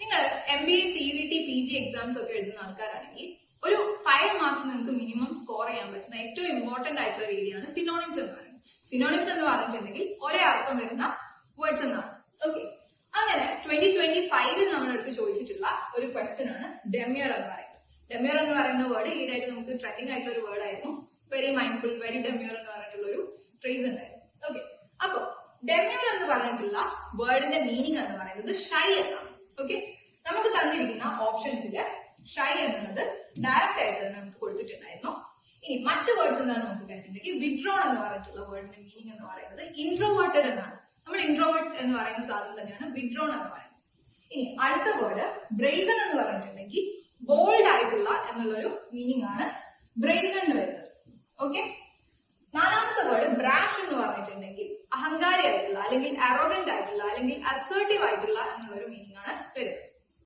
നിങ്ങൾ MBA CUET PG exams ഒക്കെ എഴുതുന്ന ആൾക്കാരാണെങ്കിൽ ഒരു 5 മാർക്സ് നിങ്ങൾക്ക് മിനിമം സ്കോർ ചെയ്യാൻ പറ്റുന്ന ഏറ്റവും ഇമ്പോർട്ടന്റ് ആയിട്ടുള്ള ഏരിയ ആണ് സിനോണിംസ് എന്ന് പറയുന്നത്. സിനോണിംസ് എന്ന് പറഞ്ഞിട്ടുണ്ടെങ്കിൽ ഒരേ അർത്ഥം വരുന്ന വേർഡ്സ് എന്നാണ്. ഓക്കെ, അങ്ങനെ 2025 നമ്മളെടുത്ത് ചോദിച്ചിട്ടുള്ള ഒരു ക്വസ്റ്റ്യൻ ആണ് ഡെമ്യൂർ എന്ന് പറയുന്നത്. ഡെമ്യൂർ എന്ന് പറയുന്ന വേർഡ് ഈയിടെയായിട്ട് നമുക്ക് ട്രെൻഡിങ് ആയിട്ടുള്ള ഒരു വേർഡ് ആയിരുന്നു. വെരി മൈൻഡ്ഫുൾ, വെരി ഡെമ്യൂർ എന്ന് പറഞ്ഞിട്ടുള്ള ഒരു ഫ്രേസ് ഉണ്ടായിരുന്നു. ഓക്കെ, അപ്പൊ ഡെമ്യൂർ എന്ന് പറഞ്ഞിട്ടുള്ള വേർഡിന്റെ മീനിങ് എന്ന് പറയുന്നത് ഷൈ എന്നാണ്. ഓക്കെ, നമുക്ക് തന്നിരിക്കുന്ന ഓപ്ഷൻസിൽ ഷൈ എന്നുള്ളത് ഡയറക്റ്റ് ആയിട്ട് തന്നെ നമുക്ക് കൊടുത്തിട്ടുണ്ടായിരുന്നു. ഇനി മറ്റു വേർഡ്സ് എന്താണ് നമുക്ക് കണ്ടിട്ടുണ്ടെങ്കിൽ വിഡ്രോൺ എന്ന് പറഞ്ഞിട്ടുള്ള വേർഡിന്റെ മീനിങ് എന്ന് പറയുന്നത് ഇൻട്രോവേർട്ടഡ് എന്നാണ്. നമ്മൾ ഇൻട്രോവേർട്ട് എന്ന് പറയുന്ന സാധനം തന്നെയാണ് വിഡ്രോൺ എന്ന് പറയുന്നത്. ഇനി അടുത്ത വേർഡ് ബ്രേസൺ എന്ന് പറഞ്ഞിട്ടുണ്ടെങ്കിൽ ബോൾഡ് ആയിട്ടുള്ള എന്നുള്ളൊരു മീനിങ് ആണ് ബ്രേസൺ വരുന്നത്. ഓക്കെ, നാലാമത്തെ വേർഡ് ബ്രാഷ് എന്ന് പറഞ്ഞിട്ടുണ്ടെങ്കിൽ അഹങ്കാരി ആയിട്ടുള്ള അല്ലെങ്കിൽ അറോഗന്റ് ആയിട്ടുള്ള അല്ലെങ്കിൽ അസേർട്ടീവ് ആയിട്ടുള്ള എന്നുള്ളൊരു മീനിങ് ആണ് വരുന്നത്.